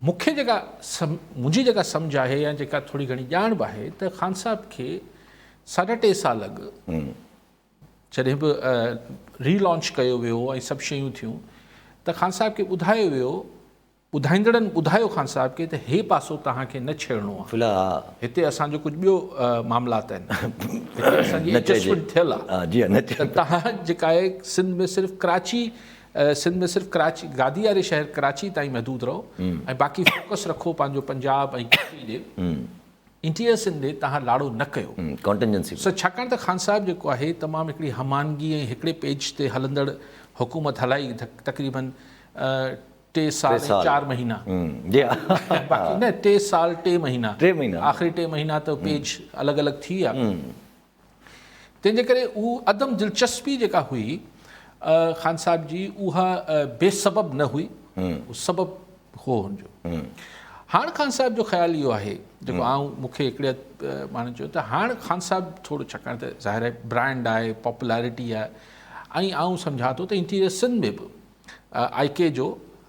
मूंखे मुंहिंजी जेका सम्झ आहे या जेका थोरी घणी ॼाण बि आहे त ख़ान साहब खे 3.5 साल अॻु जॾहिं बि रीलॉन्च कयो वियो ऐं सभु शयूं थियूं त ख़ान साहब खे ॿुधायो वियो, ॿुधाईंदड़नि ॿुधायो ख़ान साहब खे त हे पासो तव्हांखे न छेड़णो आहे, हिते असांजो कुझु ॿियो मामलात आहिनि, हिते असांजी एडजस्टमेंट थियल आहे, त तव्हां जेका आहे सिंध में सिर्फ़ु कराची गादी वारे शहर कराची ताईं महदूद रहो ऐं बाक़ी फोकस रखो पंहिंजो पंजाब ऐं ॾे इंटीरियर सिंध ॾे तव्हां लाड़ो न कयो कॉन्टिजेंसी। छाकाणि त ख़ान साहब जेको आहे तमामु हिकिड़ी हमानगी ऐं हिकिड़े पेज ते हलंदड़ हुकूमत हलाई तक़रीबन 3 साल 4 महीना बाक़ी न 3 साल 3 महीना आख़िरी 3 महीना त पेज अलॻि अलॻि थी विया। तंहिंजे करे उहा अदम दिलचस्पी जेका हुई ख़ान साहब जी उहा बेसबब न हुई, सबब हो हुनजो। हाणे ख़ान साहब जो ख़्यालु इहो आहे जेको मूंखे हिकिड़े माण्हू चयो त हाणे ख़ान साहब थोरो छाकाणि त ज़ाहिर आहे ब्रांड आहे, पॉपुलैरिटी आहे ऐं आउं सम्झां थो त इंटीरियर सिंध में बि IK जो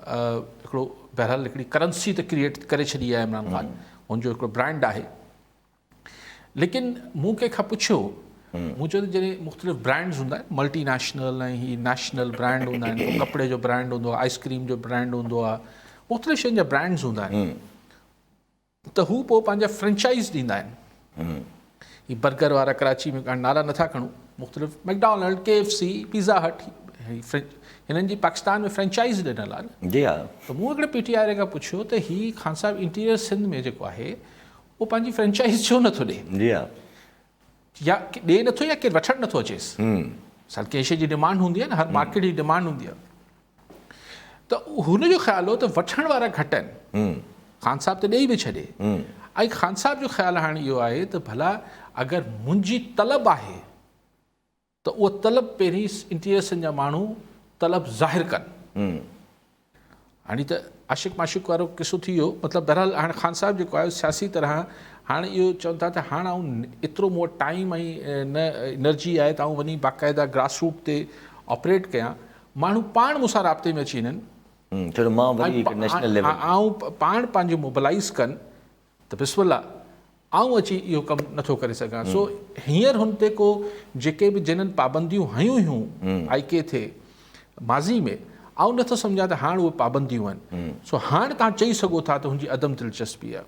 हिकिड़ो बहरहाल हिकिड़ी करंसी त क्रिएट करे छॾी आहे इमरान ख़ान, हुनजो हिकिड़ो ब्रांड आहे। लेकिन मूं कंहिंखां पुछियो, मूं चयो त जॾहिं मुख़्तलिफ़ ब्रांड्स हूंदा आहिनि, मल्टीनेशनल ऐं ही नेशनल ब्रांड हूंदा आहिनि, कपिड़े जो ब्रांड हूंदो आहे, आइसक्रीम जो ब्रांड हूंदो आहे, मुख़्तलिफ़ शयुनि जा ब्रांड्स हूंदा आहिनि, त हू पोइ पंहिंजा फ्रेंचाइज़ ॾींदा आहिनि। ही बर्गर वारा कराची में नाला नथा खणूं, मुख़्तलिफ़ मैकडॉनल्ड, KFC, पिज़्ज़ा हट, हिननि जी पाकिस्तान में फ्रेंचाइज़ ॾिनल आहे न। जी हा। त मूं हिकिड़े PTI खां पुछियो त ही ख़ान साहब इंटीरियर सिंध में जेको आहे उहो पंहिंजी फ्रेंचाइज़ छो नथो ॾे? जी हा। या ॾे नथो या केरु वठणु नथो अचेसि, साल कंहिं शइ जी डिमांड हूंदी आहे न, हर मार्केट जी डिमांड हूंदी आहे। त हुनजो ख़्यालु हो त वठण वारा घटि आहिनि, ख़ान साहब त ॾेई बि छॾे। ऐं ख़ान साहब जो ख़्यालु हाणे इहो आहे त भला अगरि मुंहिंजी तलब आहे त उहो तलब पहिरीं इंटीरियर सिंध जा माण्हू तलब ज़ाहिर कनि। हाणे त आशिक़ माशिक़ वारो किसो थी वियो, मतिलबु बहरहाल हाणे ख़ान साहब जेको आहे सियासी तरह हाणे इहो चवनि था त हाणे एतिरो मूं वटि टाइम ऐं न एनर्जी आहे त आउं वञी बाक़ाइदा ग्रास रूट ते ऑपरेट कयां। माण्हू पाण मूंसां राब्ते में अची वञनि, आउं पाण पंहिंजो मोबिलाइज़ कनि त बिस्मिल्लाह आउं अची इहो कमु नथो करे सघां। सो हींअर हुन ते को जेके बि जिन्हनि पाबंदियूं हयूं हुयूं IK थे माज़ी में, आउं नथो सम्झां त हाणे उहे पाबंदियूं आहिनि। सो हाणे तव्हां चई सघो था त हुनजी अदम दिलचस्पी आहे।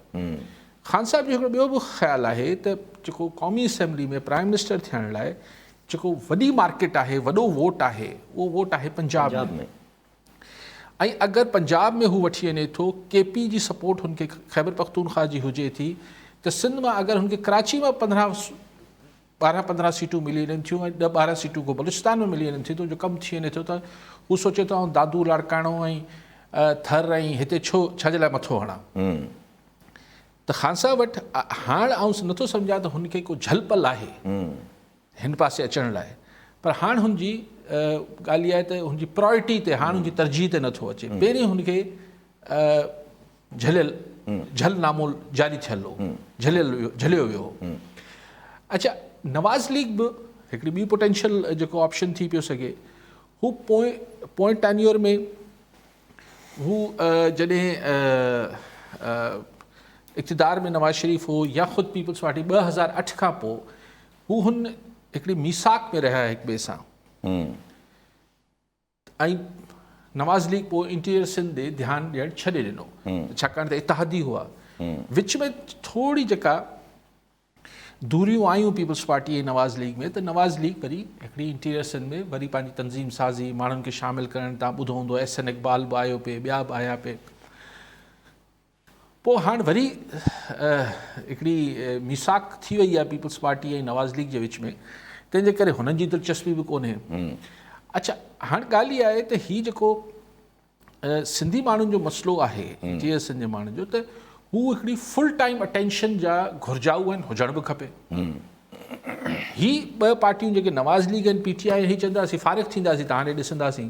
ख़ान साहब जो हिकिड़ो ॿियो बि ख़्यालु आहे त जेको क़ौमी असेंबली में प्राइम मिनिस्टर थियण लाइ जेको वॾी मार्केट आहे, वॾो वोट आहे, उहो वोट आहे पंजाब में। ऐं अगरि पंजाब में हू वठी वञे थो, KP जी सपोर्ट हुनखे ख़ैबर पख्तूनख्वा जी हुजे थी, त सिंध मां अगरि हुनखे कराची मां 12-15 सीटूं मिली वञनि थियूं ऐं 10-12 सीटूं को बलूचिस्तान में मिली वञनि थियूं, त जो कमु थी वञे थो त हू सोचे थो दादू लाड़काणो ऐं थर ऐं हिते छाजे लाइ मथो हणां। त ख़ान साहब वटि हाणे आउं नथो सम्झां त हुनखे को झलपल आहे हिन पासे अचण लाइ, पर हाणे हुनजी ॻाल्हि इहा आहे त हुनजी प्रायोरिटी ते, हाणे हुनजी तरजीह ते नथो अचे। पहिरीं हुनखे झलनामो जारी थियल हो, झलियो वियो हो। अच्छा, नवाज़ लीग बि हिकिड़ी ॿी पोटेंशियल जेको ऑप्शन थी पियो सघे। हू पोइ टेन्योर में हू जॾहिं इक़्तिदार में नवाज़ शरीफ़ हो या ख़ुदि पीपल्स पार्टी 2008 खां पोइ हू हुन हिकिड़ी मीसाक में रहिया हिक ॿिए सां, ऐं नवाज़ लीग पोइ इंटीरियर सिंध ॾे ध्यानु ॾियणु छॾे ॾिनो, छाकाणि त इतिहादी हुआ। विच में थोरी जेका दूरियूं आयूं पीपल्स पार्टी ऐं नवाज़ लीग में, त नवाज़ लीग वरी हिकिड़ी इंटीरियर सिंध में वरी पंहिंजी तंज़ीम साज़ी, माण्हुनि खे शामिलु करणु, तव्हां ॿुधो हूंदो SN इक़बाल बि आयो पे, ॿिया बि आया पे। पोइ हाणे वरी हिकिड़ी मिसाक थी वई आहे पीपल्स पार्टी ऐं नवाज़ लीग जे विच में, तंहिंजे करे हुननि जी दिलचस्पी बि कोन्हे। अच्छा, हाणे ॻाल्हि इहा आहे त हीउ जेको सिंधी माण्हुनि जो मसइलो आहे इंटीरियर सिंध जे माण्हुनि जो, त हू हिकिड़ी फुल टाइम अटेंशन जा घुरिजाऊ आहिनि, हुजणु बि खपे। ही 2 पार्टियूं जेके नवाज़ लीग ऐं PTI, ही चवंदासीं फारिग़ थींदासीं, तव्हां ॾे ॾिसंदासीं।